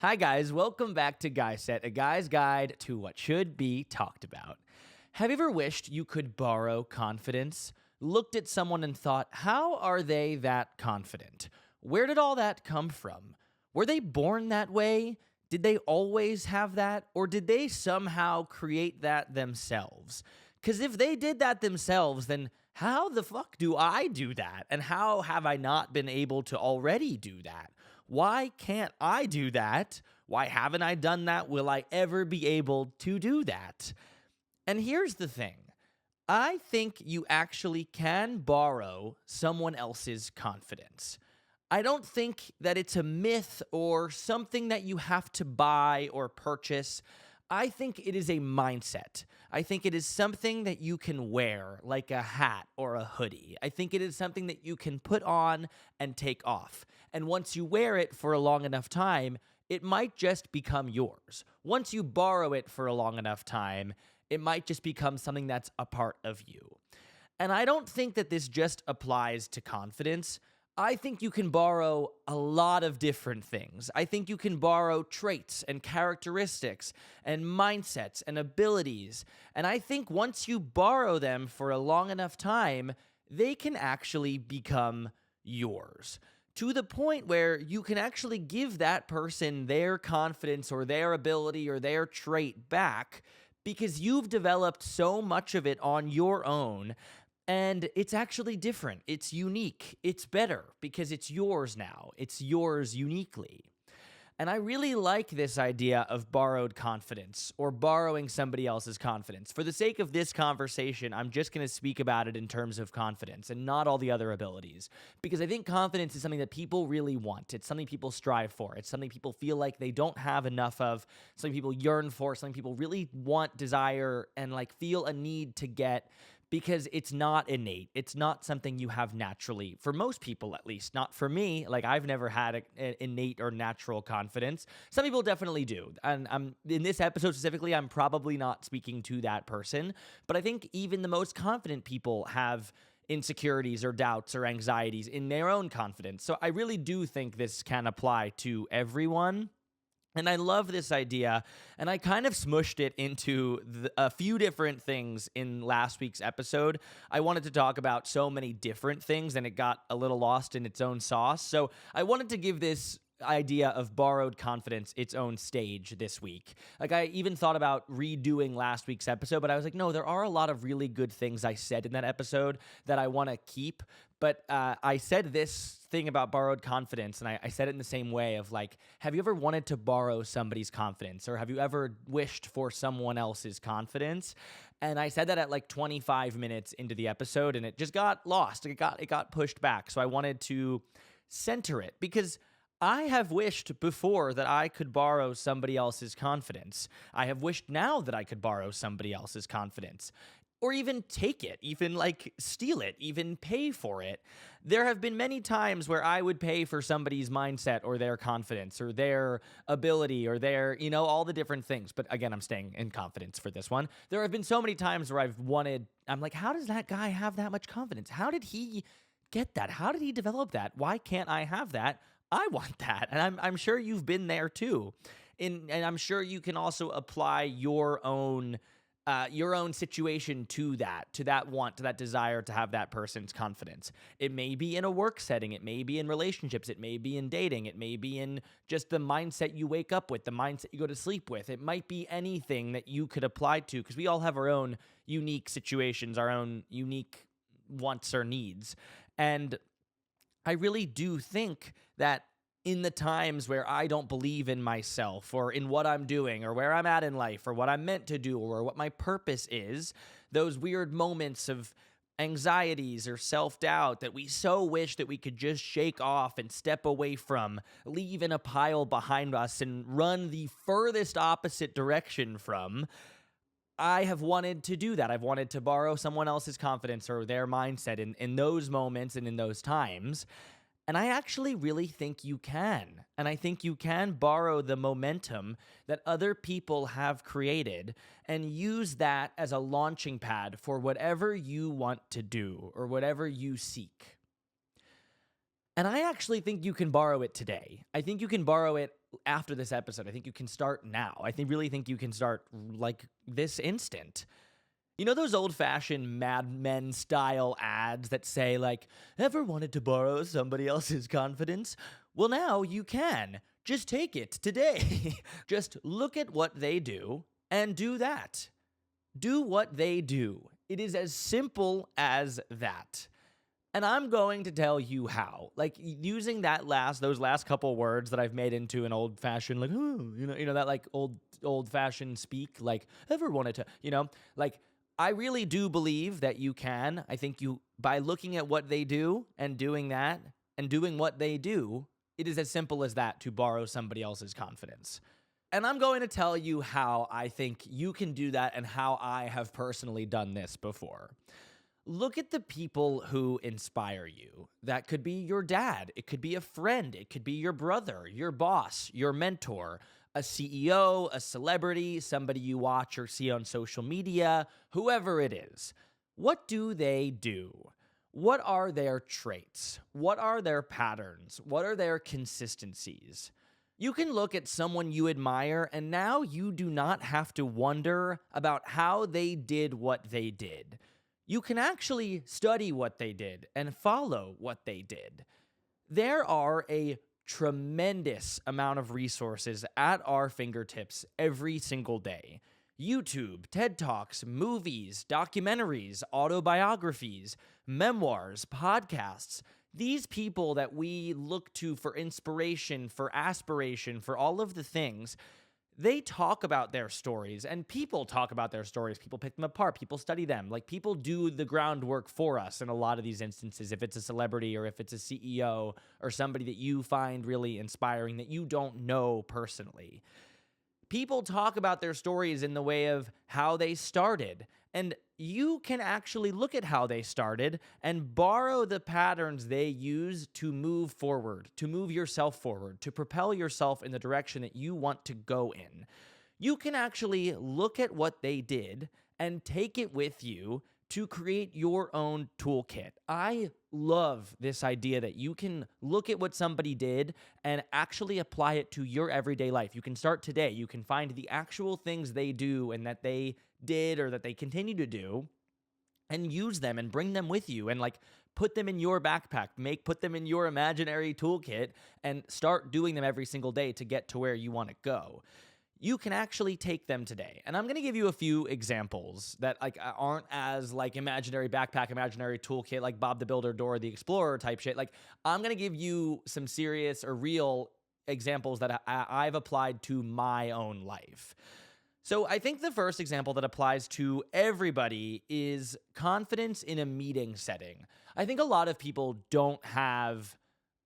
Hi, guys. Welcome back to Guy Set, a guy's guide to what should be talked about. Have you ever wished you could borrow confidence? Looked at someone and thought, how are they that confident? Where did all that come from? Were they born that way? Did they always have that? Or did they somehow create that themselves? Because if they did that themselves, then how the fuck do I do that? And how have I not been able to already do that? Why can't I do that? Why haven't I done that? Will I ever be able to do that? And here's the thing. I think you actually can borrow someone else's confidence. I don't think that it's a myth or something that you have to buy or purchase. I think it is a mindset. I think it is something that you can wear, like a hat or a hoodie. I think it is something that you can put on and take off. And once you wear it for a long enough time, it might just become yours. Once you borrow it for a long enough time, it might just become something that's a part of you. And I don't think that this just applies to confidence. I think you can borrow a lot of different things. I think you can borrow traits and characteristics and mindsets and abilities. And I think once you borrow them for a long enough time, they can actually become yours. To the point where you can actually give that person their confidence or their ability or their trait back because you've developed so much of it on your own. And it's actually different. It's unique. It's better because it's yours now. It's yours uniquely. And I really like this idea of borrowed confidence or borrowing somebody else's confidence. For the sake of this conversation, I'm just going to speak about it in terms of confidence and not all the other abilities. Because I think confidence is something that people really want. It's something people strive for. It's something people feel like they don't have enough of. Something people yearn for. Something people really want, desire, and feel a need to get. Because it's not innate. It's not something you have naturally. For most people, at least. Not for me. I've never had an innate or natural confidence. Some people definitely do. And in this episode specifically, I'm probably not speaking to that person. But I think even the most confident people have insecurities or doubts or anxieties in their own confidence. So I really do think this can apply to everyone. And I love this idea, and I kind of smushed it into a few different things in last week's episode. I wanted to talk about so many different things, and it got a little lost in its own sauce. So I wanted to give this idea of borrowed confidence its own stage this week. I even thought about redoing last week's episode, but I was like, no, there are a lot of really good things I said in that episode that I want to keep. But I said this thing about borrowed confidence, and I said it in the same way of have you ever wanted to borrow somebody's confidence, or have you ever wished for someone else's confidence? And I said that at 25 minutes into the episode, and it just got lost. It got pushed back. So I wanted to center it because I have wished before that I could borrow somebody else's confidence. I have wished now that I could borrow somebody else's confidence. Or even take it, even steal it, even pay for it. There have been many times where I would pay for somebody's mindset or their confidence or their ability or their, all the different things. But again, I'm staying in confidence for this one. There have been so many times where I'm like, how does that guy have that much confidence? How did he get that? How did he develop that? Why can't I have that? I want that. And I'm sure you've been there too. And I'm sure you can also apply your own situation to that want, to that desire to have that person's confidence. It may be in a work setting. It may be in relationships. It may be in dating. It may be in just the mindset you wake up with, the mindset you go to sleep with. It might be anything that you could apply to because we all have our own unique situations, our own unique wants or needs. And I really do think that in the times where I don't believe in myself or in what I'm doing or where I'm at in life or what I'm meant to do or what my purpose is, those weird moments of anxieties or self-doubt that we so wish that we could just shake off and step away from, leave in a pile behind us and run the furthest opposite direction from, I have wanted to do that. I've wanted to borrow someone else's confidence or their mindset in those moments and in those times. And I actually really think you can. And I think you can borrow the momentum that other people have created and use that as a launching pad for whatever you want to do or whatever you seek. And I actually think you can borrow it today. I think you can borrow it after this episode. I think you can start now. Really think you can start like this instant. You know those old-fashioned Mad Men style ads that say like, ever wanted to borrow somebody else's confidence? Well, now you can. Just take it today. Just look at what they do and do that. Do what they do. It is as simple as that. And I'm going to tell you how. Like using those last couple words that I've made into an old-fashioned like, oh, that like old-fashioned speak, like ever wanted to, like I really do believe that you can. I think by looking at what they do and doing that and doing what they do, it is as simple as that to borrow somebody else's confidence. And I'm going to tell you how I think you can do that and how I have personally done this before. Look at the people who inspire you. That could be your dad. It could be a friend. It could be your brother, your boss, your mentor, a CEO, a celebrity, somebody you watch or see on social media, whoever it is. What do they do? What are their traits? What are their patterns? What are their consistencies? You can look at someone you admire, and now you do not have to wonder about how they did what they did. You can actually study what they did and follow what they did. There are a tremendous amount of resources at our fingertips every single day. YouTube, TED Talks, movies, documentaries, autobiographies, memoirs, podcasts. These people that we look to for inspiration, for aspiration, for all of the things, they talk about their stories, and people talk about their stories. People pick them apart. People study them. Like, people do the groundwork for us in a lot of these instances, if it's a celebrity or if it's a CEO or somebody that you find really inspiring that you don't know personally. People talk about their stories in the way of how they started, and you can actually look at how they started and borrow the patterns they use to move forward, to move yourself forward, to propel yourself in the direction that you want to go in. You can actually look at what they did and take it with you to create your own toolkit. I love this idea that you can look at what somebody did and actually apply it to your everyday life. You can start today. You can find the actual things they do and that they did or that they continue to do and use them and bring them with you and like put them in your backpack, put them in your imaginary toolkit and start doing them every single day to get to where you want to go. You can actually take them today. And I'm going to give you a few examples that like aren't as like imaginary backpack, imaginary toolkit, like Bob the Builder, Dora the Explorer type shit. Like I'm going to give you some serious or real examples that I've applied to my own life. So I think the first example that applies to everybody is confidence in a meeting setting. I think a lot of people don't have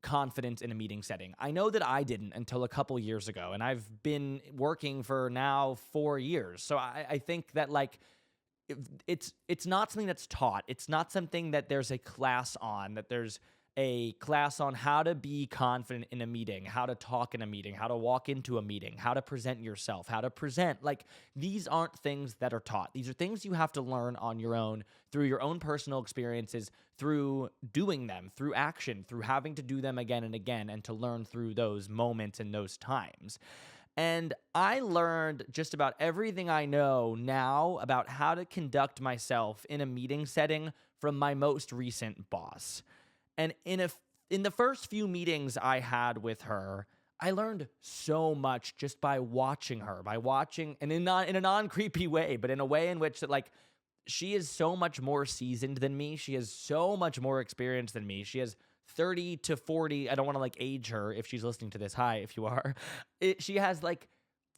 confidence in a meeting setting. I know that I didn't until a couple years ago, and I've been working for now 4 years. So I think that like it's not something that's taught. It's not something that there's a class on, that there's a class on how to be confident in a meeting, how to talk in a meeting, how to walk into a meeting, how to present yourself, how to present. Like, these aren't things that are taught. These are things you have to learn on your own through your own personal experiences, through doing them, through action, through having to do them again and again, and to learn through those moments and those times. And I learned just about everything I know now about how to conduct myself in a meeting setting from my most recent boss. And in the first few meetings I had with her, I learned so much just by watching her, and in a non-creepy way, but in a way in which that like she is so much more seasoned than me. She has so much more experience than me. She has 30 to 40. I don't want to like age her if she's listening to this. Hi, if you are. She has like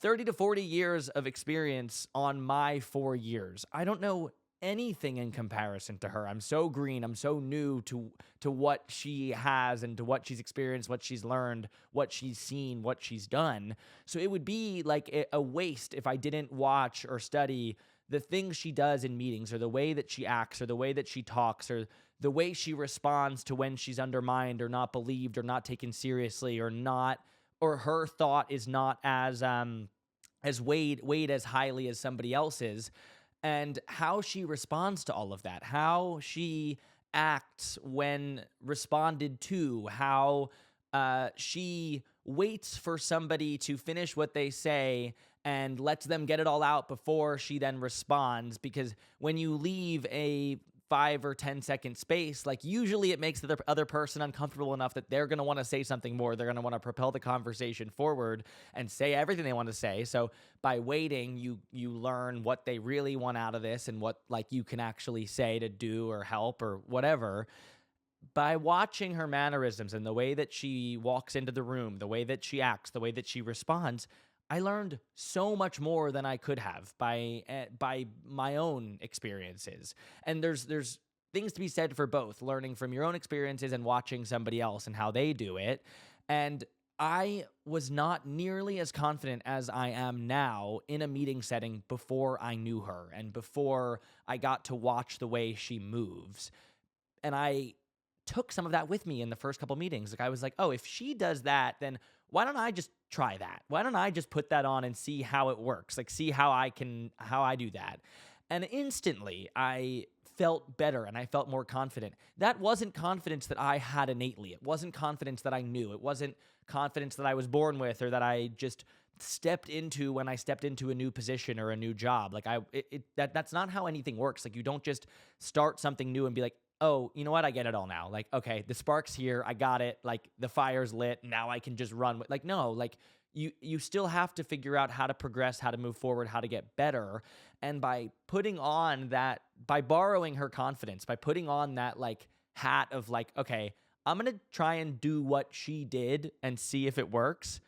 30 to 40 years of experience on my 4 years. I don't know anything in comparison to her. I'm so green. I'm so new to what she has and to what she's experienced, what she's learned, what she's seen, what she's done. So it would be like a waste if I didn't watch or study the things she does in meetings, or the way that she acts, or the way that she talks, or the way she responds to when she's undermined or not believed or not taken seriously, or her thought is not as weighed as highly as somebody else's. And how she responds to all of that, how she acts when responded to, how she waits for somebody to finish what they say and lets them get it all out before she then responds. Because when you leave a 5 or 10 second space, like usually it makes the other person uncomfortable enough that they're going to want to say something more. They're going to want to propel the conversation forward and say everything they want to say. So by waiting, you learn what they really want out of this and what like you can actually say to do or help or whatever. By watching her mannerisms and the way that she walks into the room, the way that she acts, the way that she responds, I learned so much more than I could have by my own experiences. And there's things to be said for both, learning from your own experiences and watching somebody else and how they do it. And I was not nearly as confident as I am now in a meeting setting before I knew her and before I got to watch the way she moves. And I took some of that with me in the first couple meetings. Like I was like, oh, if she does that, then why don't I just try that? Why don't I just put that on and see how it works? Like see how I do that. And instantly I felt better and I felt more confident. That wasn't confidence that I had innately. It wasn't confidence that I knew. It wasn't confidence that I was born with or that I just stepped into when I stepped into a new position or a new job. Like that's not how anything works. Like you don't just start something new and be like, oh, you know what? I get it all now. Like, okay, the spark's here. I got it. Like the fire's lit. Now I can just run. Like, no, like you still have to figure out how to progress, how to move forward, how to get better. And by borrowing her confidence, by putting on that like hat of like, okay, I'm going to try and do what she did and see if it works.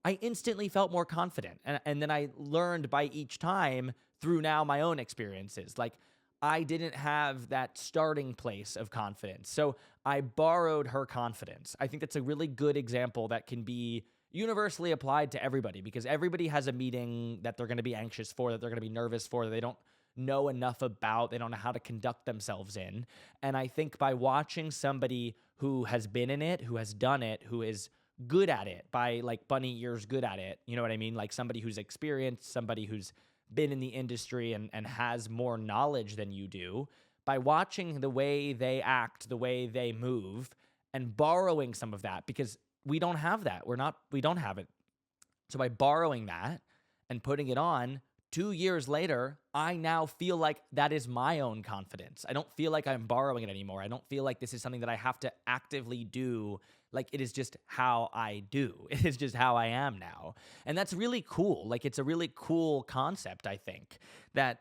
I instantly felt more confident. And then I learned by each time through now my own experiences. Like, I didn't have that starting place of confidence. So I borrowed her confidence. I think that's a really good example that can be universally applied to everybody because everybody has a meeting that they're going to be anxious for, that they're going to be nervous for, that they don't know enough about, they don't know how to conduct themselves in. And I think by watching somebody who has been in it, who has done it, who is good at it, by like bunny ears good at it, you know what I mean? Like somebody who's experienced, somebody who's been in the industry and has more knowledge than you do, by watching the way they act, the way they move, and borrowing some of that, because we don't have that. We don't have it. So by borrowing that and putting it on, 2 years later, I now feel like that is my own confidence. I don't feel like I'm borrowing it anymore. I don't feel like this is something that I have to actively do. Like it is just how I do. It is just how I am now. And that's really cool. Like it's a really cool concept, I think, that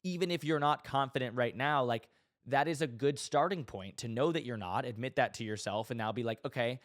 even if you're not confident right now, like that is a good starting point to know that you're not, admit that to yourself, and now be like, okay,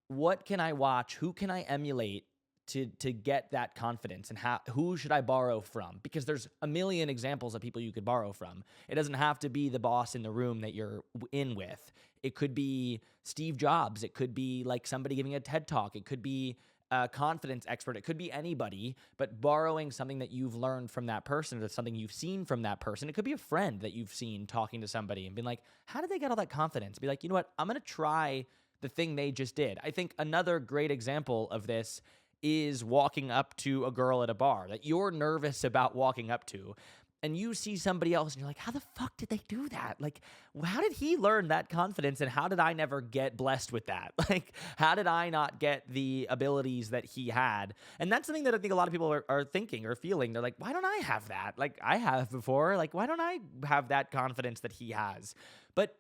what can I watch? Who can I emulate to get that confidence, and who should I borrow from? Because there's a million examples of people you could borrow from. It doesn't have to be the boss in the room that you're in with. It could be Steve Jobs. It could be like somebody giving a TED Talk. It could be a confidence expert. It could be anybody, but borrowing something that you've learned from that person or something you've seen from that person. It could be a friend that you've seen talking to somebody and being like, how did they get all that confidence? Be like, you know what? I'm going to try the thing they just did. I think another great example of this is walking up to a girl at a bar that you're nervous about walking up to, and you see somebody else and you're like, how the fuck did they do that? Like, how did he learn that confidence, and how did I never get blessed with that? Like, how did I not get the abilities that he had? And that's something that I think a lot of people are thinking or feeling. They're like, why don't I have that? Like, I have before. Like, why don't I have that confidence that he has? But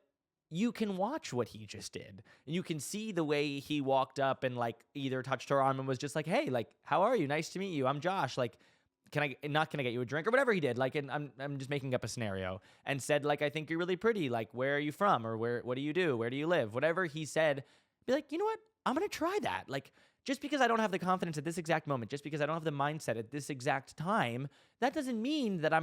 you can watch what he just did. You can see the way he walked up and like either touched her arm and was just like, hey, like, how are you? Nice to meet you. I'm Josh. Like, can I get you a drink or whatever he did? Like, and I'm just making up a scenario, and said like, I think you're really pretty. Like, where are you from? Or what do you do? Where do you live? Whatever he said, be like, you know what? I'm going to try that. Like, just because I don't have the confidence at this exact moment, just because I don't have the mindset at this exact time, that doesn't mean that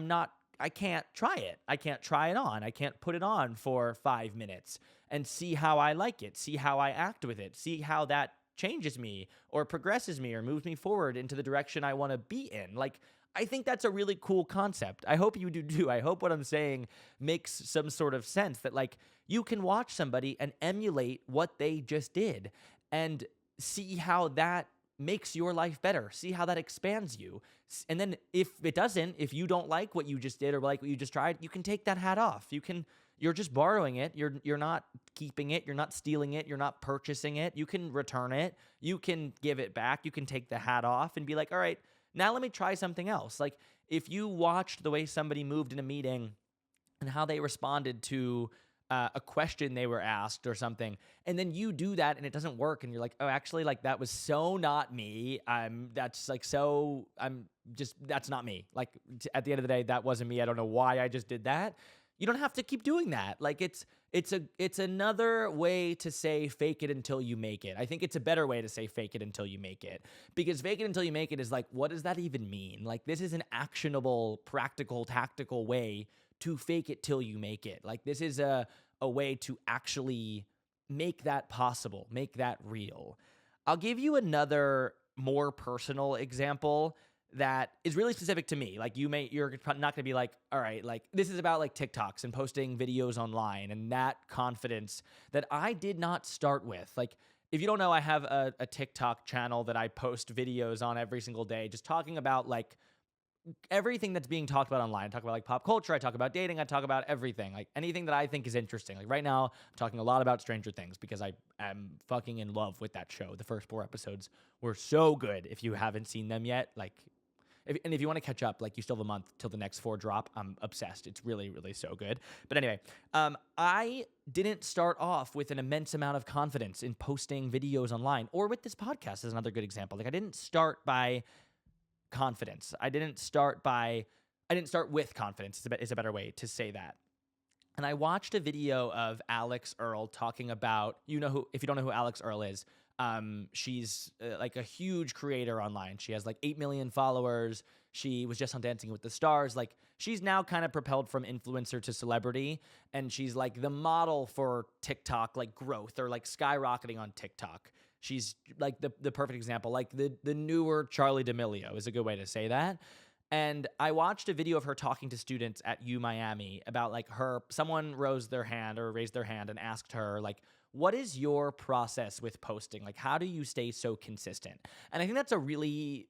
I can't try it. I can't try it on. I can't put it on for 5 minutes and see how I like it, see how I act with it, see how that changes me or progresses me or moves me forward into the direction I want to be in. Like, I think that's a really cool concept. I hope you do too. I hope what I'm saying makes some sort of sense, that like you can watch somebody and emulate what they just did and see how that makes your life better. See how that expands you. And then if it doesn't, if you don't like what you just did or like what you just tried, you can take that hat off. You can you're just borrowing it. You're not keeping it. You're not stealing it. You're not purchasing it. You can return it. You can give it back. You can take the hat off and be like, all right, now let me try something else. Like if you watched the way somebody moved in a meeting and how they responded to a question they were asked or something, and then you do that and it doesn't work, and you're like, oh, actually, like that was so not me. That's not me. Like at the end of the day, that wasn't me. I don't know why I just did that. You don't have to keep doing that. Like it's another way to say fake it until you make it. I think it's a better way to say fake it until you make it, because fake it until you make it is like, what does that even mean? Like this is an actionable, practical, tactical way to fake it till you make it. Like this is a way to actually make that possible, make that real. I'll give you another more personal example that is really specific to me. Like you're not going to be like, all right, like this is about like TikToks and posting videos online and that confidence that I did not start with. Like if you don't know, I have a TikTok channel that I post videos on every single day, just talking about like everything that's being talked about online. I talk about like pop culture. I talk about dating. I talk about everything, like anything that I think is interesting. Like right now, I'm talking a lot about Stranger Things because I am fucking in love with that show. The first 4 episodes were so good. If you haven't seen them yet, like, if you want to catch up, like you still have a month till the next 4 drop. I'm obsessed. It's really, really so good. But anyway, I didn't start off with an immense amount of confidence in posting videos online, or with this podcast is another good example. Like I didn't start by confidence. I didn't start with confidence is a better way to say that. And I watched a video of Alex Earl talking about, if you don't know who Alex Earl is, she's like a huge creator online. She has like 8 million followers. She was just on Dancing with the Stars. Like she's now kind of propelled from influencer to celebrity. And she's like the model for TikTok, like growth, or like skyrocketing on TikTok. She's like the perfect example, like the newer Charli D'Amelio is a good way to say that. And I watched a video of her talking to students at U Miami about like someone raised their hand and asked her like, what is your process with posting? Like, how do you stay so consistent? And I think that's a really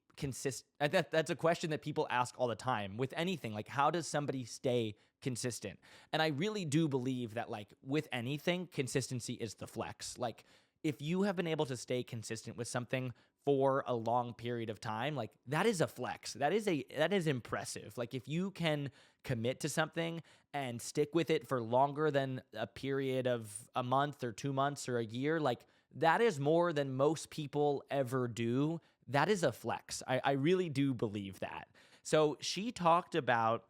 that's a question that people ask all the time with anything. Like, how does somebody stay consistent? And I really do believe that like with anything, consistency is the flex. Like, if you have been able to stay consistent with something for a long period of time, like that is a flex. That is impressive. Like if you can commit to something and stick with it for longer than a period of a month or 2 months or a year, like that is more than most people ever do. That is a flex. I really do believe that. So she talked about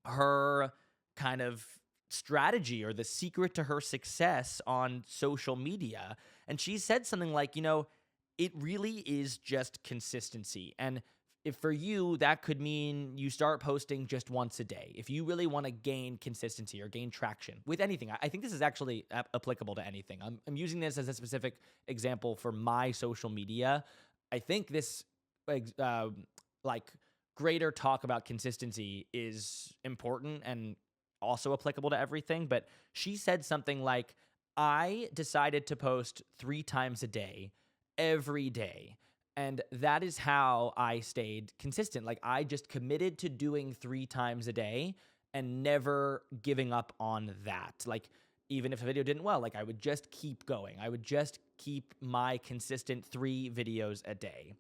her kind of strategy or the secret to her success on social media. And she said something like, it really is just consistency. And if for you, that could mean you start posting just once a day. If you really want to gain consistency or gain traction with anything, I think this is actually applicable to anything. I'm using this as a specific example for my social media. I think this like greater talk about consistency is important and also applicable to everything. But she said something like, I decided to post 3 times a day, every day. And that is how I stayed consistent. Like I just committed to doing 3 times a day and never giving up on that. Like even if a video didn't well, like I would just keep going. I would just keep my consistent 3 videos a day.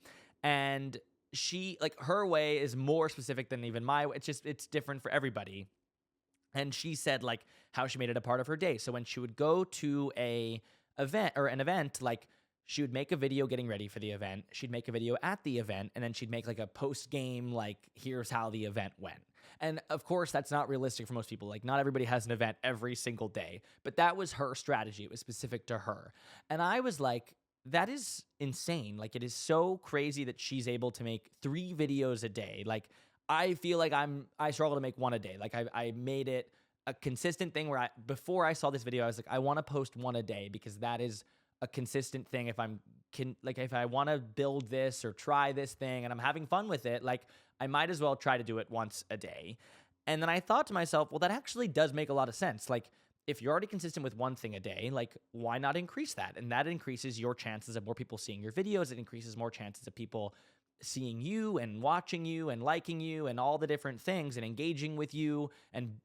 And she, like her way is more specific than even my way. It's different for everybody. And she said like how she made it a part of her day. So when she would go to an event, like she would make a video getting ready for the event. She'd make a video at the event, and then she'd make like a post-game, like here's how the event went. And of course, that's not realistic for most people. Like not everybody has an event every single day, but that was her strategy. It was specific to her. And I was like, that is insane. Like it is so crazy that she's able to make 3 videos a day. Like I feel like I struggle to make 1 a day. Like I made it a consistent thing where before I saw this video, I was like, I want to post 1 a day because that is a consistent thing. If I want to build this or try this thing and I'm having fun with it, like I might as well try to do it once a day. And then I thought to myself, well, that actually does make a lot of sense. Like if you're already consistent with 1 thing a day, like why not increase that? And that increases your chances of more people seeing your videos. It increases more chances of people seeing you and watching you and liking you and all the different things and engaging with you and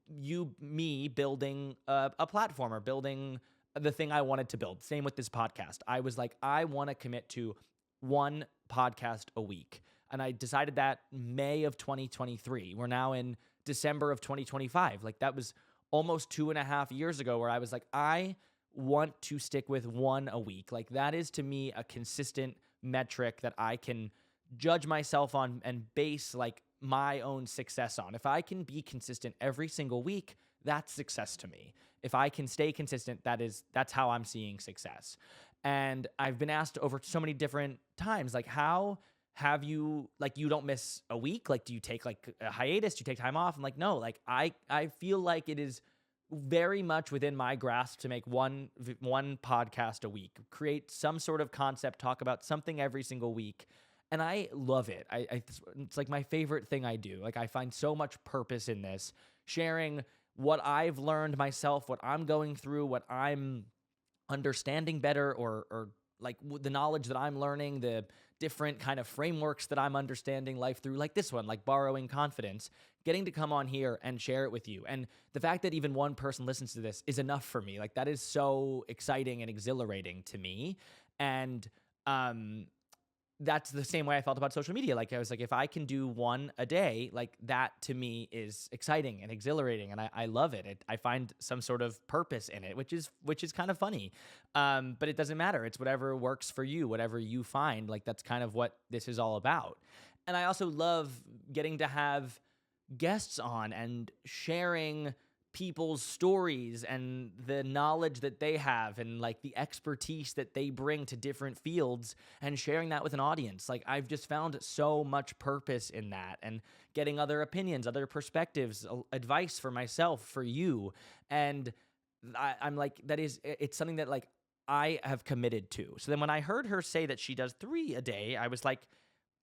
me building a platform or building the thing I wanted to build. Same with this podcast. I was like, I want to commit to one podcast a week. And I decided that May of 2023. We're now in December of 2025. Like that was almost 2.5 years ago where I was like, I want to stick with one a week. Like that is to me a consistent metric that I can judge myself on and base like my own success on. If I can be consistent every single week, that's success to me. If I can stay consistent, that's how I'm seeing success. And I've been asked over so many different times, like, how have you, like, you don't miss a week? Like, do you take like a hiatus? Do you take time off? I'm like, no, like I feel like it is very much within my grasp to make one podcast a week, create some sort of concept, talk about something every single week. And I love it. It's like my favorite thing I do. Like I find so much purpose in this, sharing what I've learned myself, what I'm going through, what I'm understanding better, or like the knowledge that I'm learning, the different kind of frameworks that I'm understanding life through, like this one, like borrowing confidence, getting to come on here and share it with you. And the fact that even one person listens to this is enough for me. Like that is so exciting and exhilarating to me. And, that's the same way I felt about social media. Like I was like, if I can do one a day, like that to me is exciting and exhilarating, and I love it. I find some sort of purpose in it, which is kind of funny. But it doesn't matter. It's whatever works for you, whatever you find. Like that's kind of what this is all about. And I also love getting to have guests on and sharing people's stories and the knowledge that they have and like the expertise that they bring to different fields and sharing that with an audience. Like I've just found so much purpose in that and getting other opinions, other perspectives, advice for myself, for you. And I'm like, it's something that like I have committed to. So then when I heard her say that she does 3 a day, I was like,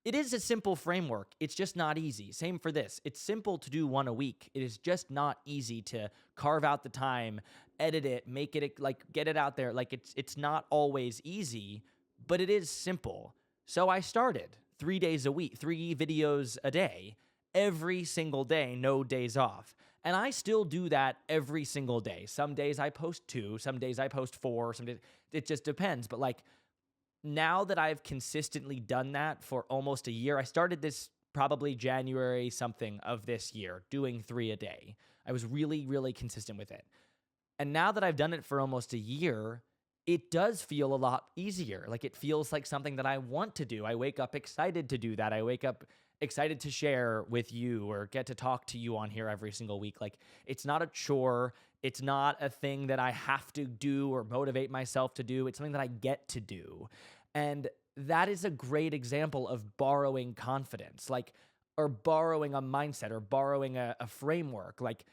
it is a simple framework. It's just not easy. Same for this. It's simple to do one a week. It is just not easy to carve out the time, edit it, make it, like, get it out there. Like it's not always easy, but it is simple. So I started 3 days a week, 3 videos a day, every single day, no days off. And I still do that every single day. Some days I post 2, some days I post 4, some days it just depends. But like, now that I've consistently done that for almost a year, I started this probably January something of this year, doing 3 a day. I was really, really consistent with it. And now that I've done it for almost a year, it does feel a lot easier. Like it feels like something that I want to do. I wake up excited to do that. I wake up excited to share with you or get to talk to you on here every single week. Like it's not a chore. It's not a thing that I have to do or motivate myself to do. It's something that I get to do. And that is a great example of borrowing confidence, like, or borrowing a mindset or borrowing a framework. Like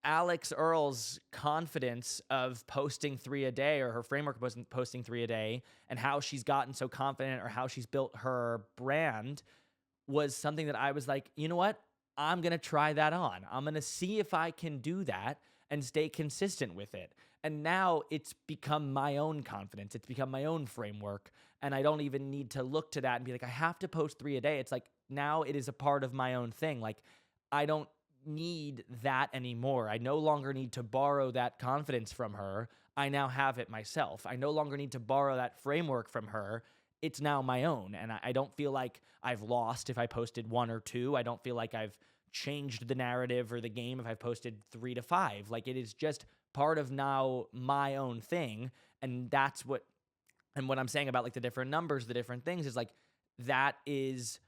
Alex Earl's confidence of posting 3 a day, or her framework of posting 3 a day, and how she's gotten so confident or how she's built her brand was something that I was like, you know what? I'm going to try that on. I'm going to see if I can do that and stay consistent with it. And now it's become my own confidence. It's become my own framework. And I don't even need to look to that and be like, I have to post 3 a day. It's like, now it is a part of my own thing. Like, I don't need that anymore. I no longer need to borrow that confidence from her. I now have it myself. I no longer need to borrow that framework from her. It's now my own. And I don't feel like I've lost if I posted 1 or 2. I don't feel like I've changed the narrative or the game if I've posted 3 to 5. Like, it is just part of now my own thing. And that's what I'm saying about like the different numbers, the different things is like, that is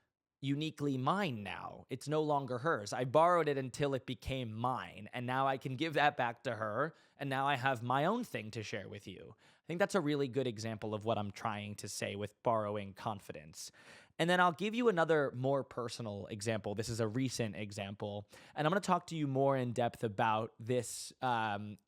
uniquely mine now. It's no longer hers. I borrowed it until it became mine. And now I can give that back to her. And now I have my own thing to share with you. I think that's a really good example of what I'm trying to say with borrowing confidence. And then I'll give you another more personal example. This is a recent example. And I'm going to talk to you more in depth about this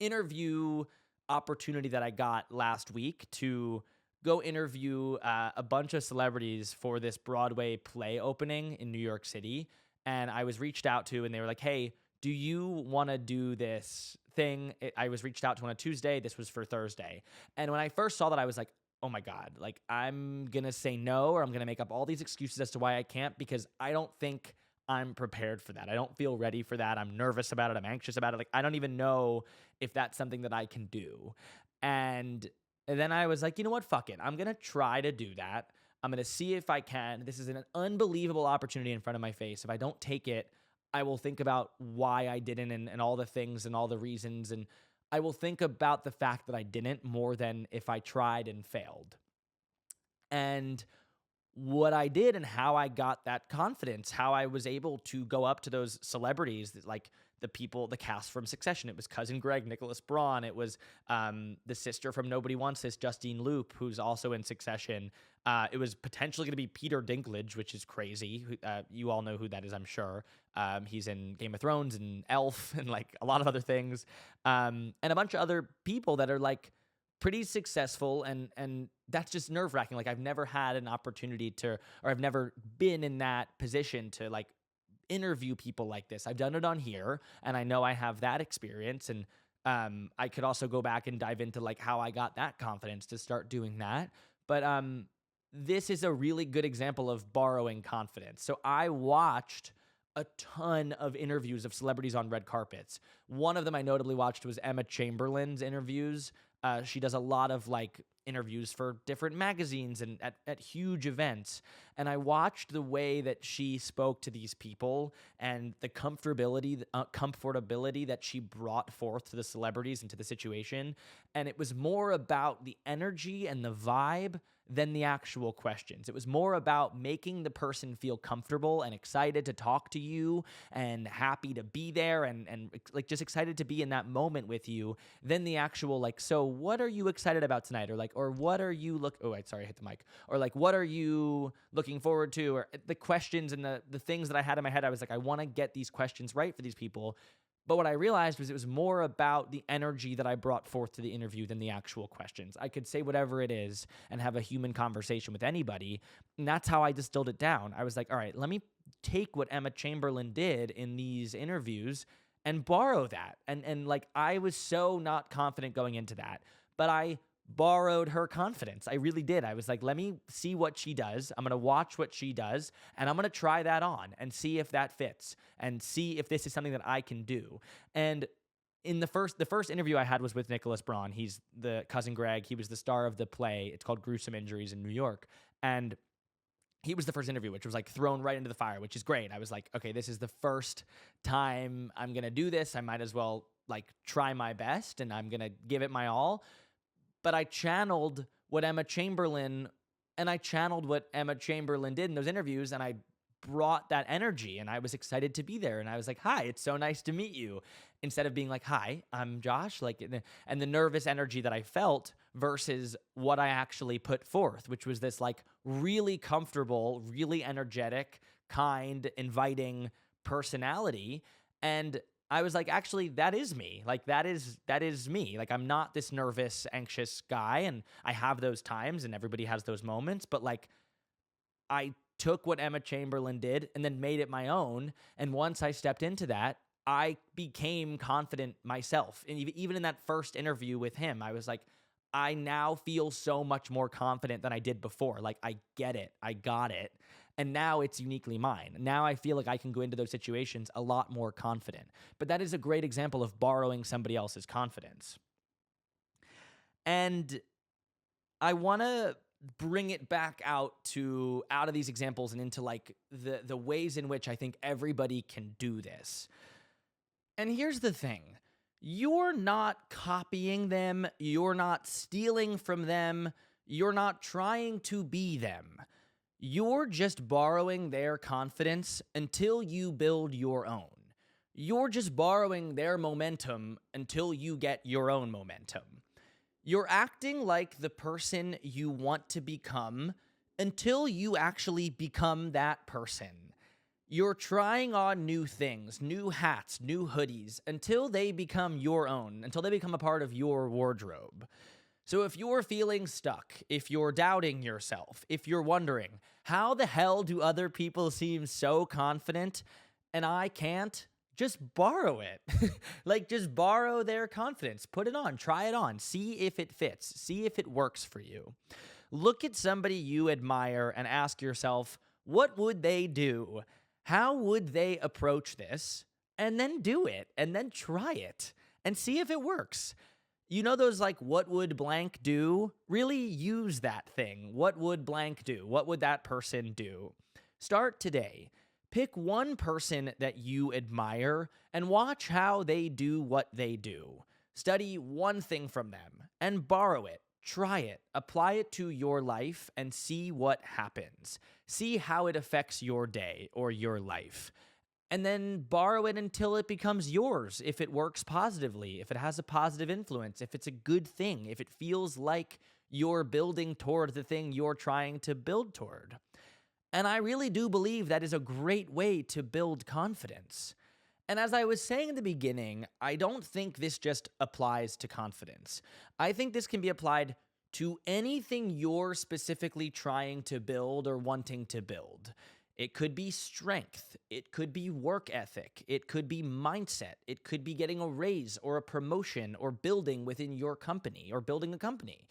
interview opportunity that I got last week to go interview a bunch of celebrities for this Broadway play opening in New York City. And I was reached out to, and they were like, hey, do you want to do this thing? I was reached out to on a Tuesday. This was for Thursday. And when I first saw that, I was like, oh my God, like I'm going to say no, or I'm going to make up all these excuses as to why I can't, because I don't think I'm prepared for that. I don't feel ready for that. I'm nervous about it. I'm anxious about it. Like, I don't even know if that's something that I can do. And then I was like, you know what? Fuck it. I'm going to try to do that. I'm going to see if I can. This is an unbelievable opportunity in front of my face. If I don't take it, I will think about why I didn't, and all the things and all the reasons. And I will think about the fact that I didn't more than if I tried and failed. And what I did and how I got that confidence, how I was able to go up to those celebrities, like the people, the cast from Succession. It was Cousin Greg, Nicholas Braun. It was the sister from Nobody Wants This, Justine Loop, who's also in Succession. It was potentially going to be Peter Dinklage, which is crazy. You all know who that is, I'm sure. He's in Game of Thrones and Elf and like a lot of other things. And a bunch of other people that are like pretty successful, and that's just nerve-wracking. Like, I've never had an opportunity to, or I've never been in that position to like interview people like this. I've done it on here, and I know I have that experience, and I could also go back and dive into like how I got that confidence to start doing that. But this is a really good example of borrowing confidence. So I watched a ton of interviews of celebrities on red carpets. One of them I notably watched was Emma Chamberlain's interviews. She does a lot of like interviews for different magazines and at huge events. And I watched the way that she spoke to these people and the comfortability that she brought forth to the celebrities and to the situation. And it was more about the energy and the vibe than the actual questions. It was more about making the person feel comfortable and excited to talk to you and happy to be there and like just excited to be in that moment with you than the actual like, so what are you excited about tonight? Or like, or what are you I hit the mic. Or like, what are you looking forward to? Or the questions and the things that I had in my head, I was like, I want to get these questions right for these people. But what I realized was it was more about the energy that I brought forth to the interview than the actual questions. I could say whatever it is and have a human conversation with anybody, and that's how I distilled it down. I was like, all right, let me take what Emma Chamberlain did in these interviews and borrow that. And like, I was so not confident going into that, but I borrowed her confidence. I really did. I was like, let me see what she does. I'm going to watch what she does, and I'm going to try that on and see if that fits and see if this is something that I can do. And in the first interview I had was with Nicholas Braun. He's the Cousin Greg. He was the star of the play. It's called Gruesome Injuries in New York. And he was the first interview, which was like thrown right into the fire, which is great. I was like, okay, this is the first time I'm going to do this. I might as well like try my best, and I'm going to give it my all. But I channeled what Emma Chamberlain did in those interviews, and I brought that energy, and I was excited to be there. And I was like, hi, it's so nice to meet you. Instead of being like, hi, I'm Josh, like, and the nervous energy that I felt versus what I actually put forth, which was this like really comfortable, really energetic, kind, inviting personality. And I was like, actually, that is me. Like, that is me. Like, I'm not this nervous, anxious guy, and I have those times, and everybody has those moments, but like, I took what Emma Chamberlain did and then made it my own. And once I stepped into that, I became confident myself. And even in that first interview with him, I was like, I now feel so much more confident than I did before. Like, I get it. I got it. And now it's uniquely mine. Now I feel like I can go into those situations a lot more confident. But that is a great example of borrowing somebody else's confidence. And I want to bring it back out of these examples and into like the ways in which I think everybody can do this. And here's the thing. You're not copying them. You're not stealing from them. You're not trying to be them. You're just borrowing their confidence until you build your own. You're just borrowing their momentum until you get your own momentum. You're acting like the person you want to become until you actually become that person. You're trying on new things, new hats, new hoodies, until they become your own, until they become a part of your wardrobe. So if you're feeling stuck, if you're doubting yourself, if you're wondering, how the hell do other people seem so confident and I can't? Just borrow it. Like, just borrow their confidence. Put it on. Try it on. See if it fits. See if it works for you. Look at somebody you admire and ask yourself, what would they do? How would they approach this? And then do it, and then try it, and see if it works. You know those like, what would blank do? Really use that thing. What would blank do? What would that person do? Start today. Pick one person that you admire and watch how they do what they do. Study one thing from them and borrow it. Try it, apply it to your life, and see what happens. See how it affects your day or your life. And then borrow it until it becomes yours, if it works positively, if it has a positive influence, if it's a good thing, if it feels like you're building toward the thing you're trying to build toward. And I really do believe that is a great way to build confidence. And as I was saying in the beginning, I don't think this just applies to confidence. I think this can be applied to anything you're specifically trying to build or wanting to build. It could be strength. It could be work ethic. It could be mindset. It could be getting a raise or a promotion or building within your company or building a company.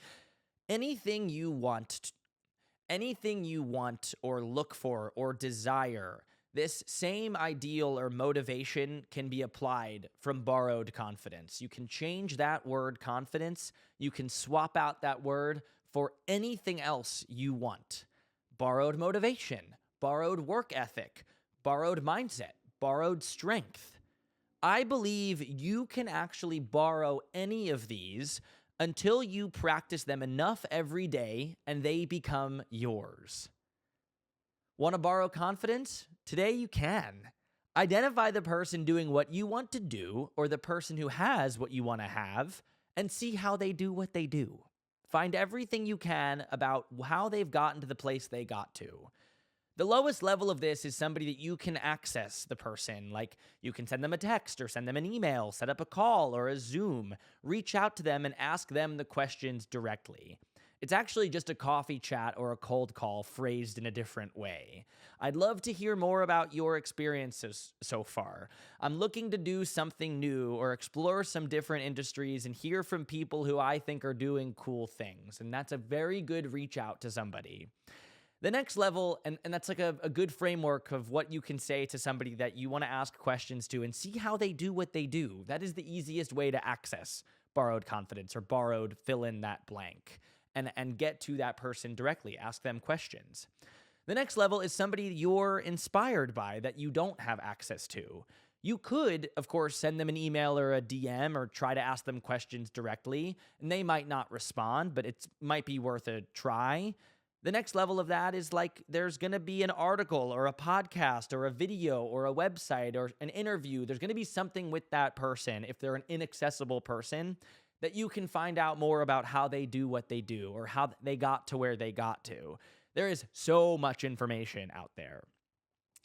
Anything you want or look for or desire, this same ideal or motivation can be applied from borrowed confidence. You can change that word confidence. You can swap out that word for anything else you want. Borrowed motivation, borrowed work ethic, borrowed mindset, borrowed strength. I believe you can actually borrow any of these until you practice them enough every day and they become yours. Want to borrow confidence? Today you can. Identify the person doing what you want to do or the person who has what you want to have and see how they do what they do. Find everything you can about how they've gotten to the place they got to. The lowest level of this is somebody that you can access the person. Like you can send them a text or send them an email, set up a call or a Zoom, reach out to them and ask them the questions directly. It's actually just a coffee chat or a cold call phrased in a different way. I'd love to hear more about your experiences so far. I'm looking to do something new or explore some different industries and hear from people who I think are doing cool things. And that's a very good reach out to somebody. The next level, and that's like a good framework of what you can say to somebody that you want to ask questions to and see how they do what they do. That is the easiest way to access borrowed confidence or borrowed fill in that blank and get to that person directly. Ask them questions. The next level is somebody you're inspired by that you don't have access to. You could, of course, send them an email or a DM or try to ask them questions directly, and they might not respond, but it might be worth a try. The next level of that is like there's going to be an article or a podcast or a video or a website or an interview. There's going to be something with that person, if they're an inaccessible person, that you can find out more about how they do what they do or how they got to where they got to. There is so much information out there.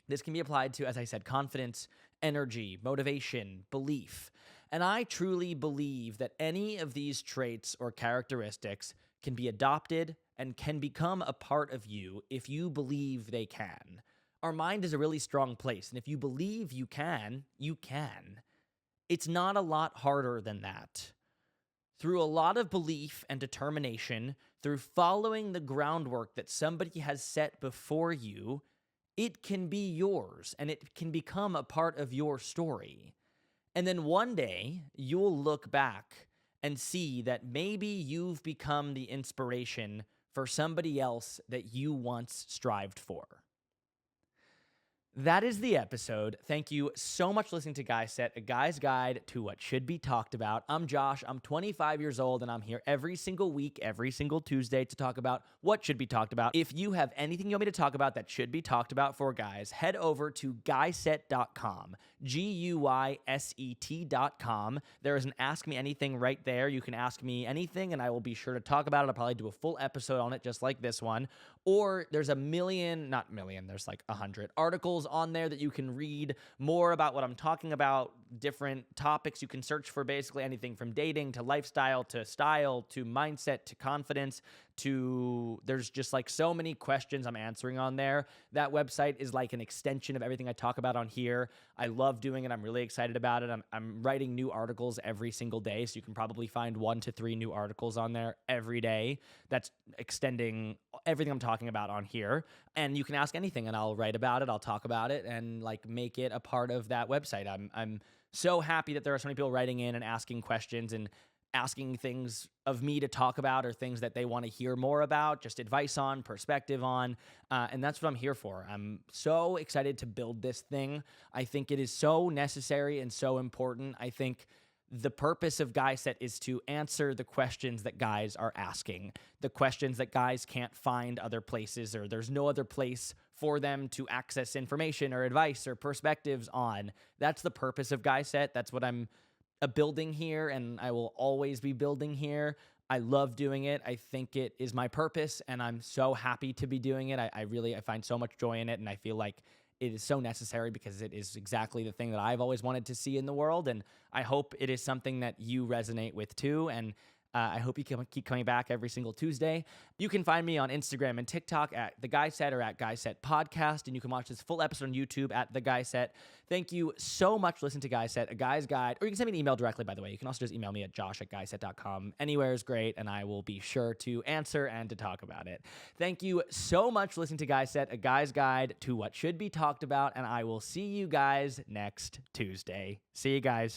This can be applied to, as I said, confidence, energy, motivation, belief. And I truly believe that any of these traits or characteristics can be adopted and can become a part of you if you believe they can. Our mind is a really strong place, and if you believe you can, you can. It's not a lot harder than that. Through a lot of belief and determination, through following the groundwork that somebody has set before you, it can be yours, and it can become a part of your story. And then one day, you'll look back and see that maybe you've become the inspiration for somebody else that you once strived for. That is the episode. Thank you so much for listening to Guy Set, a guy's guide to what should be talked about. I'm Josh. I'm 25 years old, and I'm here every single week, every single Tuesday to talk about what should be talked about. If you have anything you want me to talk about that should be talked about for guys, head over to guyset.com, GUYSET.com. There is an Ask Me Anything right there. You can ask me anything, and I will be sure to talk about it. I'll probably do a full episode on it, just like this one. Or there's there's like 100 articles on there that you can read more about what I'm talking about, different topics. You can search for basically anything from dating to lifestyle to style to mindset to confidence there's just like so many questions I'm answering on there. That website is like an extension of everything I talk about on here. I love doing it. I'm really excited about it. I'm writing new articles every single day, so you can probably find 1 to 3 new articles on there every day. That's extending everything I'm talking about on here. And you can ask anything and I'll write about it. I'll talk about it and like make it a part of that website. I'm so happy that there are so many people writing in and asking questions and asking things of me to talk about or things that they want to hear more about, just advice on, perspective on. And that's what I'm here for. I'm so excited to build this thing. I think it is so necessary and so important. I think the purpose of Guy Set is to answer the questions that guys are asking, the questions that guys can't find other places, or there's no other place for them to access information or advice or perspectives on. That's the purpose of Guy Set. That's what I'm building here, and I will always be building here. I love doing it. I think it is my purpose, and I'm so happy to be doing it. I find so much joy in it, and I feel like it is so necessary because it is exactly the thing that I've always wanted to see in the world, and I hope it is something that you resonate with too, and I hope you keep coming back every single Tuesday. You can find me on Instagram and TikTok at The Guy Set or at Guy Set Podcast, and you can watch this full episode on YouTube at The Guy Set. Thank you so much for listening to Guy Set, a guy's guide, or you can send me an email directly, by the way. You can also just email me at josh@guyset.com. Anywhere is great, and I will be sure to answer and to talk about it. Thank you so much for listening to Guy Set, a guy's guide to what should be talked about, and I will see you guys next Tuesday. See you guys.